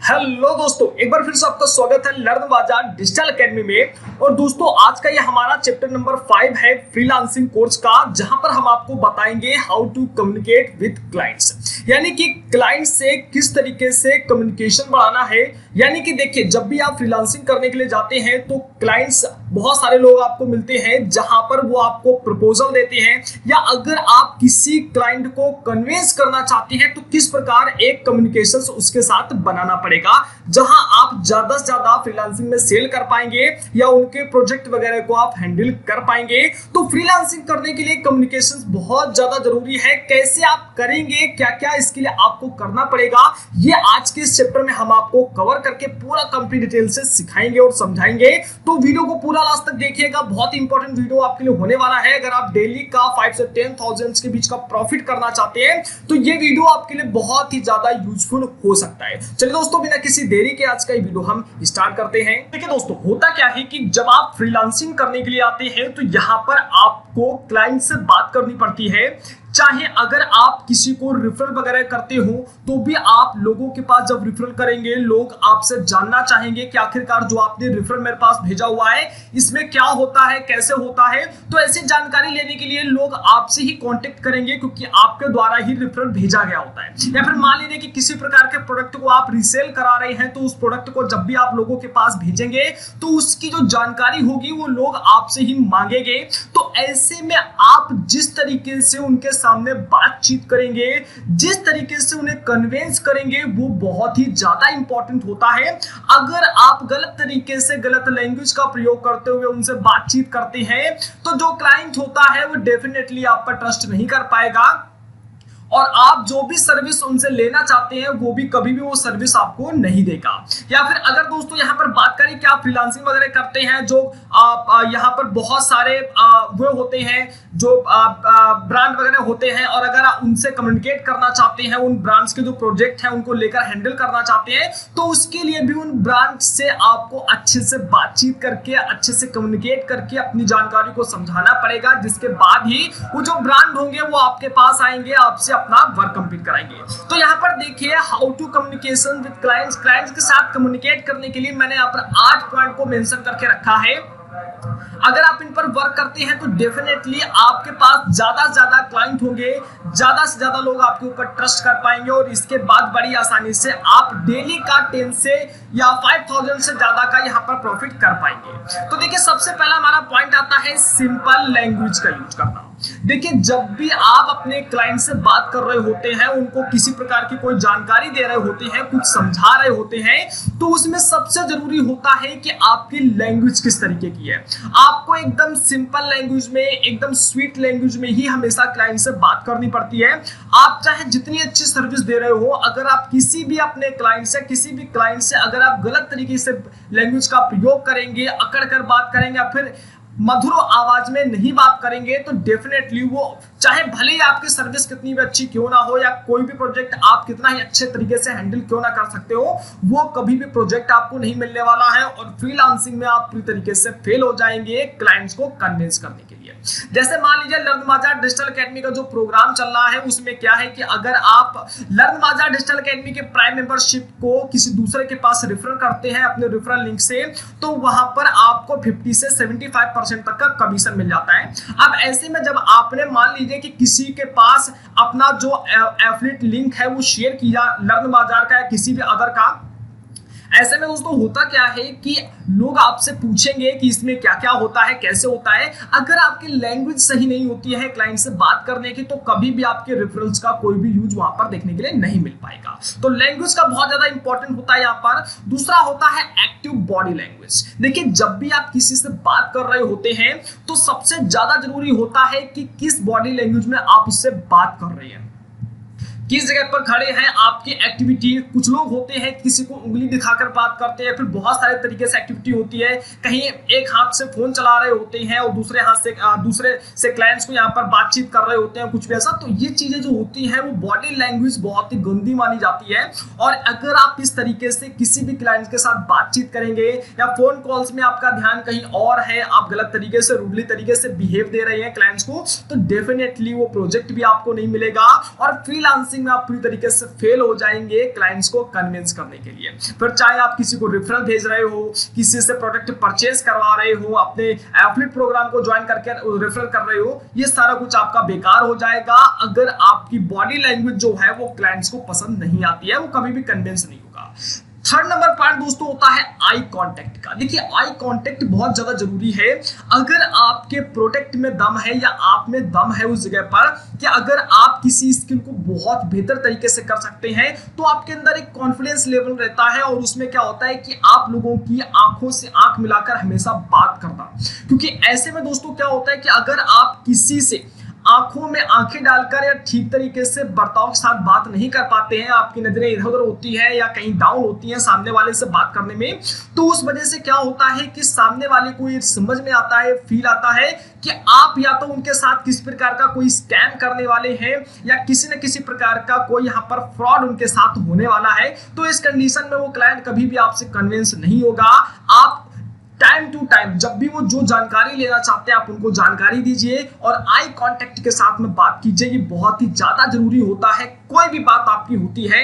Hello दोस्तों, एक बार फिर से आपका स्वागत है लर्न बाजार डिजिटल एकेडमी में। और दोस्तों, आज का ये हमारा चैप्टर नंबर 5 है फ्रीलांसिंग कोर्स का, जहां पर हम आपको बताएंगे how to communicate with clients, यानी कि क्लाइंट से किस तरीके से कम्युनिकेशन बढ़ाना है। यानी कि देखिए, जब भी आप फ्रीलांसिंग करने के लिए जाते हैं तो क्लाइंट्स बहुत सारे लोग आपको मिलते हैं जहां पर वो आपको प्रपोजल देते हैं, या अगर आप किसी क्लाइंट को कन्विंस करना चाहते हैं तो किस प्रकार एक कम्युनिकेशन उसके साथ बनाना पड़ेगा, जहां आप ज्यादा से ज्यादा फ्रीलांसिंग में सेल कर पाएंगे या उनके प्रोजेक्ट वगैरह को आप हैंडल कर पाएंगे। तो फ्रीलांसिंग करने के लिए कम्युनिकेशन बहुत ज्यादा जरूरी है। कैसे आप करेंगे, क्या क्या इसके लिए आपको करना पड़ेगा, ये आज के इस चैप्टर में हम आपको कवर करके पूरा कंप्लीट डिटेल से सिखाएंगे और समझाएंगे। तो वीडियो को पूरा लास्ट तक देखिएगा, बहुत ही इंपॉर्टेंट वीडियो आपके लिए होने वाला है। अगर आप डेली का 5 से 10,000 के बीच का प्रॉफिट करना चाहते हैं तो ये वीडियो आपके लिए बहुत ही ज्यादा यूजफुल हो सकता है। चलिए दोस्तों, बिना किसी देरी के आज का ये वीडियो हम स्टार्ट करते हैं। देखिए दोस्तों, होता क्या है कि जब आप फ्रीलांसिंग करने के लिए आते हैं तो यहाँ पर आपको क्लाइंट से बात करनी पड़ती है। चाहे अगर आप किसी को रिफरल वगैरह करते हो तो भी आप लोगों के पास जब रिफरल करेंगे, लोग आपसे जानना चाहेंगे कि आखिरकार जो आपने रिफरल मेरे पास भेजा हुआ है इसमें क्या होता है, कैसे होता है। तो ऐसी जानकारी लेने के लिए लोग आपसे ही कांटेक्ट करेंगे, क्योंकि आपके द्वारा ही रिफरल भेजा गया होता है। या फिर मान लीजिए कि किसी प्रकार के प्रोडक्ट को आप रीसेल करा रहे हैं, तो उस प्रोडक्ट को जब भी आप लोगों के पास भेजेंगे तो उसकी जो जानकारी होगी वो लोग आपसे ही मांगेंगे। तो ऐसे में आप जिस तरीके से उनके सामने बातचीत करेंगे, जिस तरीके से उन्हें कन्विंस करेंगे, वो बहुत ही ज्यादा इंपॉर्टेंट होता है। अगर आप गलत तरीके से, गलत लैंग्वेज का प्रयोग करते हुए उनसे बातचीत करते हैं तो जो क्लाइंट होता है वो डेफिनेटली आप पर ट्रस्ट नहीं कर पाएगा, और आप जो भी सर्विस उनसे लेना चाहते हैं वो भी कभी भी वो सर्विस आपको नहीं देगा। या फिर अगर दोस्तों यहाँ पर बात करें कि आप फ्रीलांसिंग वगैरह करते हैं, जो यहाँ पर बहुत सारे वो होते हैं जो ब्रांड वगैरह होते हैं, और अगर आप उनसे कम्युनिकेट करना चाहते हैं, उन ब्रांड्स के जो प्रोजेक्ट हैं उनको लेकर हैंडल करना चाहते हैं, तो उसके लिए भी उन ब्रांड से आपको अच्छे से बातचीत करके, अच्छे से कम्युनिकेट करके अपनी जानकारी को समझाना पड़ेगा, जिसके बाद ही वो जो ब्रांड होंगे वो आपके पास आएंगे, आपसे अपना वर्क कंप्लीट कराएंगे। तो यहाँ पर देखिए, how to communication with clients, clients के साथ कम्युनिकेट करने के लिए मैंने यहाँ पर 8 पॉइंट को मेंशन करके रखा है। अगर आप इन पर वर्क करते हैं तो डेफिनेटली आपके पास ज्यादा से ज्यादा क्लाइंट होंगे, ज्यादा से ज्यादा लोग आपके ऊपर ट्रस्ट कर पाएंगे, और इसके बाद बड़ी आसानी से आप डेली का 10 से या 5,000 से ज्यादा का यहाँ पर प्रॉफिट कर पाएंगे। तो देखिए, सबसे पहला हमारा पॉइंट आता है सिंपल लैंग्वेज का यूज करना। देखिए, जब भी आप अपने क्लाइंट से बात कर रहे होते हैं, उनको किसी प्रकार की कोई जानकारी दे रहे होते हैं, कुछ समझा रहे होते हैं, तो उसमें सबसे जरूरी होता है कि आपकी लैंग्वेज किस तरीके की है। आपको एकदम सिंपल लैंग्वेज में, एकदम स्वीट लैंग्वेज में ही हमेशा क्लाइंट से बात करनी पड़ती है। आप चाहे जितनी अच्छी सर्विस दे रहे हो, अगर आप किसी भी अपने क्लाइंट से, किसी भी क्लाइंट से अगर आप गलत तरीके से लैंग्वेज का प्रयोग करेंगे, अकड़ कर बात करेंगे, या फिर मधुर आवाज में नहीं बात करेंगे, तो डेफिनेटली वो, चाहे भले ही आपकी सर्विस कितनी भी अच्छी क्यों ना हो, या कोई भी प्रोजेक्ट आप कितना ही अच्छे तरीके से हैंडल क्यों ना कर सकते हो, वो कभी भी प्रोजेक्ट आपको नहीं मिलने वाला है, और फ्रीलांसिंग में आप पूरी तरीके से फेल हो जाएंगे क्लाइंट्स को कन्विंस करने के लिए। जैसे मान लीजिए लर्न बाजार डिजिटल एकेडमी का जो प्रोग्राम चल रहा है, उसमें क्या है कि अगर आप लर्न बाजार डिजिटल एकेडमी के प्राइम मेंबरशिप को किसी दूसरे के पास रेफर करते हैं अपने रेफरल लिंक से, तो वहां पर आपको 50 से 75% तक का कमीशन मिल जाता है। अब ऐसे में जब आपने मान लीजिए कि किसी के पास अपना जो एफिलिएट लिंक है वो शेयर किया लर्न बाजार का या किसी भी अदर का, ऐसे में दोस्तों होता क्या है कि लोग आपसे पूछेंगे कि इसमें क्या क्या होता है, कैसे होता है। अगर आपकी लैंग्वेज सही नहीं होती है क्लाइंट से बात करने की, तो कभी भी आपके रेफरल्स का कोई भी यूज वहां पर देखने के लिए नहीं मिल पाएगा। तो लैंग्वेज का बहुत ज्यादा इंपॉर्टेंट होता है यहाँ पर। दूसरा होता है एक्टिव बॉडी लैंग्वेज। देखिए, जब भी आप किसी से बात कर रहे होते हैं तो सबसे ज्यादा जरूरी होता है कि किस बॉडी लैंग्वेज में आप उससे बात कर रहे हैं, किस जगह पर खड़े हैं, आपकी एक्टिविटी। कुछ लोग होते हैं किसी को उंगली दिखाकर बात करते हैं, फिर बहुत सारे तरीके से एक्टिविटी होती है। कहीं एक हाथ से फोन चला रहे होते हैं और दूसरे हाथ से दूसरे से क्लाइंट्स को यहाँ पर बातचीत कर रहे होते हैं, कुछ भी ऐसा। तो ये चीजें जो होती हैं वो बॉडी लैंग्वेज बहुत ही गंदी मानी जाती है। और अगर आप इस तरीके से किसी भी क्लाइंट के साथ बातचीत करेंगे या फोन कॉल्स में आपका ध्यान कहीं और है, आप गलत तरीके से, रूडली तरीके से बिहेव दे रहे हैं क्लाइंट्स को, तो डेफिनेटली वो प्रोजेक्ट भी आपको नहीं मिलेगा और फ्रीलांसिंग फ्रीलांसिंग में आप पूरी तरीके से फेल हो जाएंगे क्लाइंट्स को कन्विंस करने के लिए। फिर चाहे आप किसी को रेफरल भेज रहे हो, किसी से प्रोडक्ट परचेज करवा रहे हो, अपने एफिलिएट प्रोग्राम को ज्वाइन करके रेफरल कर रहे हो, ये सारा कुछ आपका बेकार हो जाएगा अगर आपकी बॉडी लैंग्वेज जो है वो क्लाइंट्स को पसंद नहीं आती है, वो कभी भी कन्विंस नहीं होगा। थर्ड नंबर पॉइंट दोस्तों होता है आई कांटेक्ट का। देखिए आई कांटेक्ट बहुत ज्यादा जरूरी है। अगर आपके प्रोडक्ट में दम है या आप में दम है उस जगह पर कि अगर आप किसी स्किल को बहुत बेहतर तरीके से कर सकते हैं तो आपके अंदर एक कॉन्फिडेंस लेवल रहता है और उसमें क्या होता है कि आप लोगों की आंखों से आंख मिलाकर हमेशा बात करना। क्योंकि ऐसे में दोस्तों क्या होता है कि अगर आप किसी से आंखों में आंखें डालकर या ठीक तरीके से बर्ताव के साथ बात नहीं कर पाते हैं, आपकी नजरें इधर उधर होती है या कहीं डाउन होती हैं सामने वाले से बात करने में, तो उस वजह से क्या होता है कि सामने वाले को ये समझ में आता है, फील आता है कि आप या तो उनके साथ किस प्रकार का कोई स्कैम करने वाले हैं या किसी न किसी प्रकार का कोई यहाँ पर फ्रॉड उनके साथ होने वाला है। तो इस कंडीशन में वो क्लाइंट कभी भी आपसे कन्विंस नहीं होगा। आप टाइम टू टाइम जब भी वो जो जानकारी लेना चाहते हैं आप उनको जानकारी दीजिए और आई कांटेक्ट के साथ में बात कीजिए। ये बहुत ही ज्यादा जरूरी होता है। कोई भी बात आपकी होती है,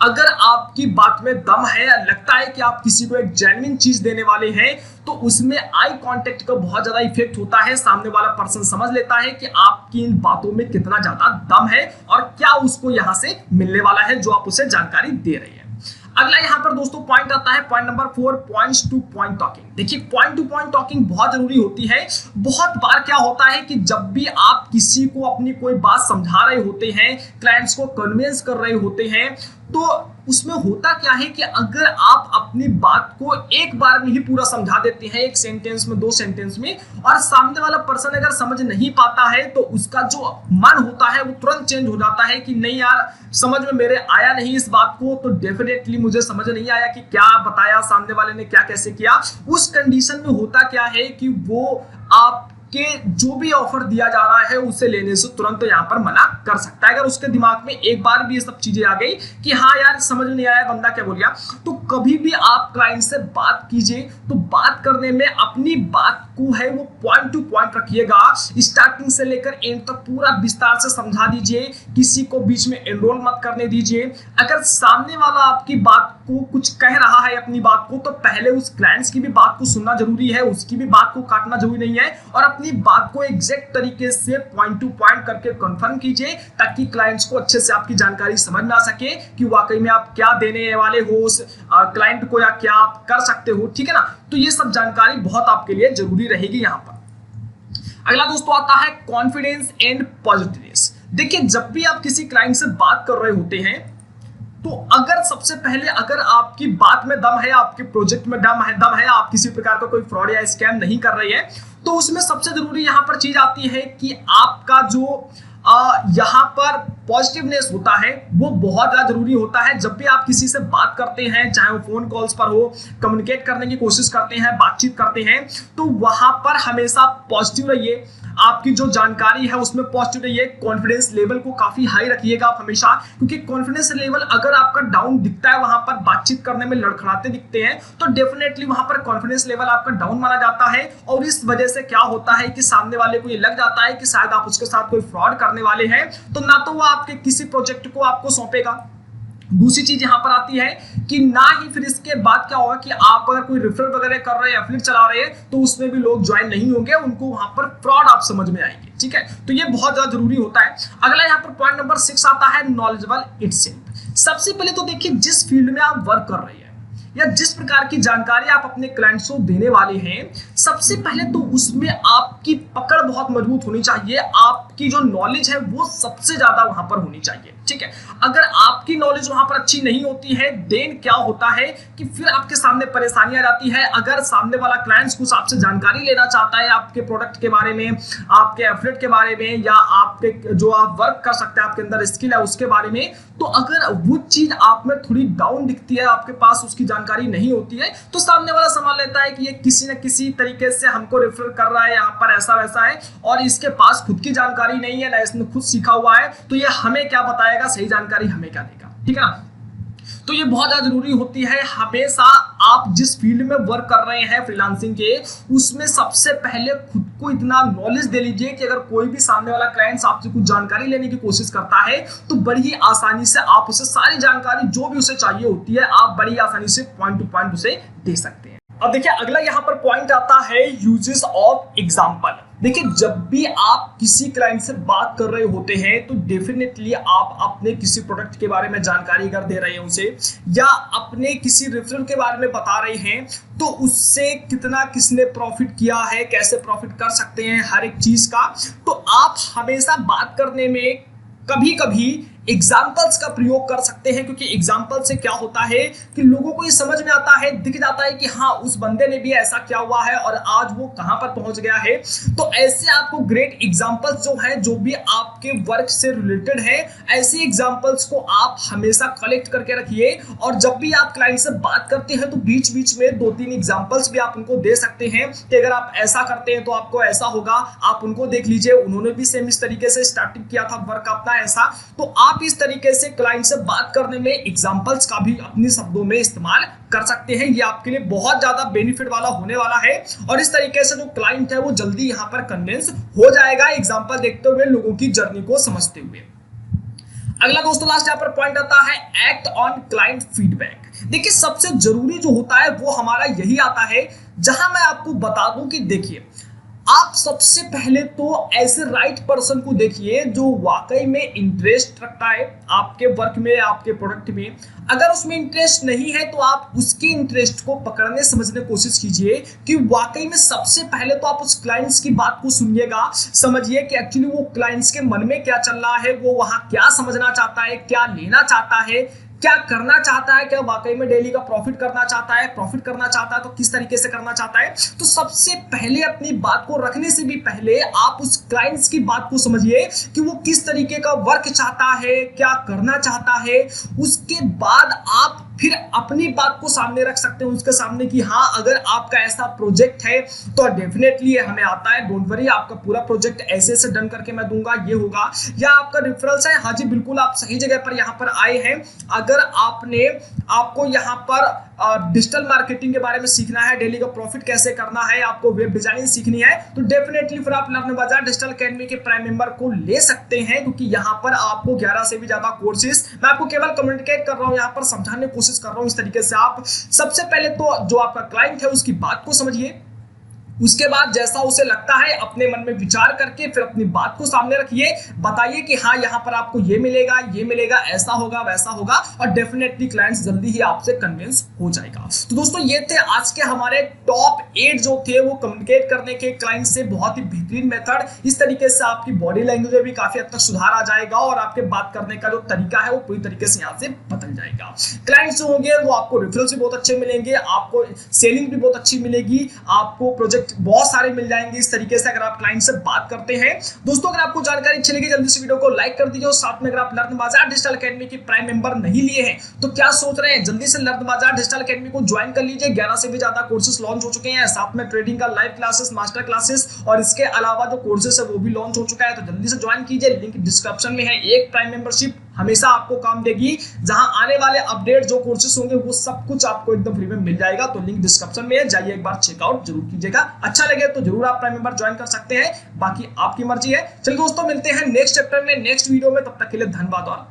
अगर आपकी बात में दम है, लगता है कि आप किसी को एक जेन्युइन चीज देने वाले हैं, तो उसमें आई कांटेक्ट का बहुत ज्यादा इफेक्ट होता है। सामने वाला पर्सन समझ लेता है कि आपकी इन बातों में कितना ज्यादा दम है और क्या उसको यहां से मिलने वाला है जो आप उसे जानकारी दे रहे हैं। अगला यहाँ पर दोस्तों पॉइंट आता है point number 4, points two point talking. देखिए पॉइंट टू पॉइंट टॉकिंग बहुत जरूरी होती है। बहुत बार क्या होता है कि जब भी आप किसी को अपनी कोई बात समझा रहे होते हैं, क्लाइंट्स को कन्विंस कर रहे होते हैं, तो उसमें होता क्या है कि अगर आप अपनी बात को एक बार में ही पूरा समझा देते हैं, एक सेंटेंस में, 2 सेंटेंस में, और सामने वाला पर्सन अगर समझ नहीं पाता है तो उसका जो मन होता है वो तुरंत चेंज हो जाता है कि नहीं यार समझ में मेरे आया नहीं इस बात को, तो डेफिनेटली मुझे समझ नहीं आया कि क्या बताया सामने वाले ने, क्या कैसे किया। उस कंडीशन में होता क्या है कि वो आप कि जो भी ऑफर दिया जा रहा है उसे लेने से तुरंत तो यहाँ पर मना कर सकता है। अगर उसके दिमाग में एक बार भी ये सब चीजें आ गई कि हाँ यार समझ नहीं आया बंदा क्या बोल गया, तो कभी भी आप क्लाइंट से बात कीजिए तो बात करने में अपनी बात को है वो पॉइंट टू पॉइंट रखिएगा। स्टार्टिंग से लेकर एंड तक पूरा विस्तार से समझा दीजिए, किसी को बीच में एनरोल मत करने दीजिए। अगर सामने वाला आपकी बात को कुछ कह रहा है अपनी बात को, तो पहले उस क्लाइंट्स की भी बात को सुनना जरूरी है, उसकी भी बात को काटना जरूरी नहीं है, और अपनी बात को एग्जैक्ट तरीके से पॉइंट टू पॉइंट करके कंफर्म कीजिए ताकि क्लाइंट्स को अच्छे से आपकी जानकारी समझ में आ सके कि वाकई में आप क्या देने वाले हो उस क्लाइंट को या क्या आप कर सकते हो। ठीक है ना, तो ये सब जानकारी बहुत आपके लिए जरूरी रहेगी यहाँ पर। अगला दोस्तों आता है कॉन्फिडेंस एंड पॉजिटिवनेस। देखिए जब भी आप किसी क्लाइंट से बात कर रहे होते हैं तो अगर सबसे पहले अगर आपकी बात में दम है, आपके प्रोजेक्ट में दम है, आप किसी प्रकार का कोई फ्रॉड या स्कैम नहीं कर रहे हैं, तो उसमें सबसे जरूरी यहाँ पर चीज आती है कि आपका जो यहाँ पर पॉजिटिवनेस होता है वो बहुत ज्यादा जरूरी होता है। जब भी आप किसी से बात करते हैं, चाहे वो फोन कॉल्स पर हो, कम्युनिकेट करने की कोशिश करते हैं, बातचीत करते हैं, तो वहां पर हमेशा पॉजिटिव रहिए। आपकी जो जानकारी है उसमें पॉजिटिव रहिए। कॉन्फिडेंस लेवल को काफी हाई रखिएगा आप हमेशा, क्योंकि कॉन्फिडेंस लेवल अगर आपका डाउन दिखता है, वहां पर बातचीत करने में लड़खड़ाते दिखते हैं, तो डेफिनेटली वहां पर कॉन्फिडेंस लेवल आपका डाउन माना जाता है। और इस वजह से क्या होता है कि सामने वाले को ये लग जाता है कि शायद आप उसके साथ कोई फ्रॉड करने वाले हैं, तो ना तो वो आपके किसी प्रोजेक्ट को आपको सौंपेगा। दूसरी चीज यहां पर आती है कि ना ही फिर इसके बाद क्या होगा कि आप अगर कोई रेफरल वगैरह कर रहे हैं, एफिलिएट चला रहे हैं, तो उसमें भी लोग ज्वाइन नहीं होंगे, उनको वहां पर फ्रॉड आप समझ में आएंगे। ठीक है, तो ये बहुत ज्यादा जरूरी होता है। अगला यहाँ पर पॉइंट नंबर 6 आता है नॉलेजेबल इटसेल्फ। सबसे पहले तो देखिए जिस फील्ड में आप वर्क कर रहे हैं या जिस प्रकार की जानकारी आप अपने क्लाइंट्स को देने वाले हैं, सबसे पहले तो उसमें आपकी पकड़ बहुत मजबूत होनी चाहिए। आपकी जो नॉलेज है वो सबसे ज्यादा वहां पर होनी चाहिए। ठीक है, अगर आपकी नॉलेज वहां पर अच्छी नहीं होती है, देन क्या होता है कि फिर आपके सामने परेशानी आ जाती है। अगर सामने वाला क्लाइंट्स कुछ आपसे जानकारी लेना चाहता है आपके प्रोडक्ट के बारे में, आपके एफिलिएट के बारे में, या आपके जो आप वर्क कर सकते हैं, आपके अंदर स्किल है उसके बारे में, तो अगर वो चीज आप में थोड़ी डाउन दिखती है, आपके पास उसकी जानकारी नहीं होती है, तो सामने वाला समझ लेता है कि ये किसी न किसी तरीके से हमको रेफर कर रहा है, यहाँ पर ऐसा वैसा है, और इसके पास खुद की जानकारी नहीं है, ना इसने खुद सीखा हुआ है, तो ये हमें क्या बताएगा, सही जानकारी हमें क्या देगा। ठीक है ना, तो ये बहुत ज्यादा जरूरी होती है। हमेशा आप जिस फील्ड में वर्क कर रहे हैं फ्रीलांसिंग के, उसमें सबसे पहले खुद को इतना नॉलेज दे लीजिए कि अगर कोई भी सामने वाला क्लाइंट आपसे कुछ जानकारी लेने की कोशिश करता है तो बड़ी ही आसानी से आप उसे सारी जानकारी जो भी उसे चाहिए होती है आप बड़ी आसानी से पॉइंट टू पॉइंट उसे दे सकते हैं। अब देखिए अगला यहाँ पर पॉइंट आता है यूजेस ऑफ एग्जाम्पल। देखिए जब भी आप किसी क्लाइंट से बात कर रहे होते हैं तो डेफिनेटली आप अपने किसी प्रोडक्ट के बारे में जानकारी अगर दे रहे हैं उसे, या अपने किसी रेफरल के बारे में बता रहे हैं, तो उससे कितना किसने प्रॉफिट किया है, कैसे प्रॉफिट कर सकते हैं, हर एक चीज का। तो आप हमेशा बात करने में कभी कभी एग्जाम्पल्स का प्रयोग कर सकते हैं, क्योंकि एग्जाम्पल से क्या होता है कि लोगों को ये समझ में आता है, दिख जाता है कि हाँ उस बंदे ने भी ऐसा किया हुआ है और आज वो कहां पर पहुंच गया है। तो ऐसे आपको ग्रेट एग्जाम्पल्स जो है, जो भी आपके वर्क से रिलेटेड है, ऐसे एग्जाम्पल्स को आप हमेशा कलेक्ट करके रखिए। और जब भी आप क्लाइंट से बात करते हैं तो बीच बीच में 2-3 एग्जाम्पल्स भी आप उनको दे सकते हैं कि अगर आप ऐसा करते हैं तो आपको ऐसा होगा। आप उनको देख लीजिए, उन्होंने भी सेम इस तरीके से स्टार्टिंग किया था वर्क अपना ऐसा। तो आप इस तरीके से क्लाइंट से बात करने में एग्जांपल्स का भी अपने शब्दों में इस्तेमाल कर सकते हैं। ये आपके लिए बहुत ज्यादा बेनिफिट वाला होने वाला है और इस तरीके से जो क्लाइंट है वो जल्दी यहां पर कन्विंस हो जाएगा एग्जांपल देखते हुए, लोगों की जर्नी को समझते हुए। अगला दोस्तों लास्ट यहां पर पॉइंट आता है एक्ट ऑन क्लाइंट फीडबैक। देखिए सबसे जरूरी जो होता है वो हमारा यही आता है, जहां मैं आपको बता दूं कि देखिए आप सबसे पहले तो ऐसे राइट पर्सन को देखिए जो वाकई में इंटरेस्ट रखता है आपके वर्क में, आपके प्रोडक्ट में। अगर उसमें इंटरेस्ट नहीं है तो आप उसके इंटरेस्ट को पकड़ने समझने की कोशिश कीजिए कि वाकई में सबसे पहले तो आप उस क्लाइंट्स की बात को सुनिएगा, समझिए कि एक्चुअली वो क्लाइंट्स के मन में क्या चल रहा है, वो वहां क्या समझना चाहता है, क्या लेना चाहता है, क्या करना चाहता है, क्या वाकई में डेली का प्रॉफिट करना चाहता है, प्रॉफिट करना चाहता है तो किस तरीके से करना चाहता है। तो सबसे पहले अपनी बात को रखने से भी पहले आप उस क्लाइंट्स की बात को समझिए कि वो किस तरीके का वर्क चाहता है, क्या करना चाहता है। उसके बाद आप फिर अपनी बात को सामने रख सकते हैं उसके सामने कि हाँ अगर आपका ऐसा प्रोजेक्ट है तो डेफिनेटली हमें आता है, डोंट वरी, आपका पूरा प्रोजेक्ट ऐसे से डन करके मैं दूंगा, ये होगा। या आपका रेफरल्स है, हाँ जी बिल्कुल आप सही जगह पर यहाँ पर आए हैं। अगर आपको यहाँ पर डिजिटल मार्केटिंग के बारे में सीखना है, डेली का प्रॉफिट कैसे करना है, आपको वेब डिजाइनिंग सीखनी है, तो डेफिनेटली फिर आप लर्न बाजार डिजिटल अकेडमी के प्राइम मेंबर को ले सकते हैं, क्योंकि यहाँ पर आपको 11 से भी ज्यादा कोर्सेज मैं आपको केवल कम्युनिकेट कर रहा हूँ, यहाँ पर समझाने की कोशिश कर रहा हूँ। इस तरीके से आप सबसे पहले तो जो आपका क्लाइंट है उसकी बात को समझिए, उसके बाद जैसा उसे लगता है अपने मन में विचार करके फिर अपनी बात को सामने रखिए, बताइए कि हाँ यहाँ पर आपको ये मिलेगा, ऐसा होगा वैसा होगा, और डेफिनेटली क्लाइंट्स जल्दी ही आपसे कन्विंस हो जाएगा। तो दोस्तों ये थे आज के हमारे टॉप 8 जो थे वो कम्युनिकेट करने के क्लाइंट से बहुत ही बेहतरीन मेथड। इस तरीके से आपकी बॉडी लैंग्वेज में भी काफी हद तक सुधार आ जाएगा और आपके बात करने का जो तरीका है वो पूरी तरीके से यहाँ से बदल जाएगा। क्लाइंट्स जो होंगे वो आपको रेफरल्स भी बहुत अच्छे मिलेंगे, आपको सेलिंग भी बहुत अच्छी मिलेगी, आपको प्रोजेक्ट बहुत सारे मिल जाएंगे इस तरीके से अगर आप क्लाइंट से बात करते हैं। दोस्तों अगर आपको जानकारी अच्छी लगी जल्दी से वीडियो को लाइक कर दीजिए और साथ में अगर आप लर्न बाजार डिजिटल अकेडमी की प्राइम मेंबर नहीं लिए हैं तो क्या सोच रहे हैं, जल्दी से लर्न बाजार डिजिटल अकेडमी को ज्वाइन कर लीजिए। 11 से भी ज्यादा कोर्सेज लॉन्च हो चुके हैं, साथ में ट्रेडिंग का लाइव क्लासेस, मास्टर क्लासेस और इसके अलावा जो कोर्सेज है वो भी लॉन्च हो चुका है, तो जल्दी से ज्वाइन कीजिए। लिंक डिस्क्रिप्शन में है। एक प्राइम मेंबरशिप हमेशा आपको काम देगी, जहां आने वाले अपडेट जो कोर्सेज होंगे वो सब कुछ आपको एकदम फ्री में मिल जाएगा। तो लिंक डिस्क्रिप्शन में है, जाइए एक बार चेकआउट जरूर कीजिएगा। अच्छा लगे तो जरूर आप प्राइम मेंबर ज्वाइन कर सकते हैं, बाकी आपकी मर्जी है। चलिए दोस्तों मिलते हैं नेक्स्ट चैप्टर में, नेक्स्ट वीडियो में, तब तक के लिए धन्यवाद और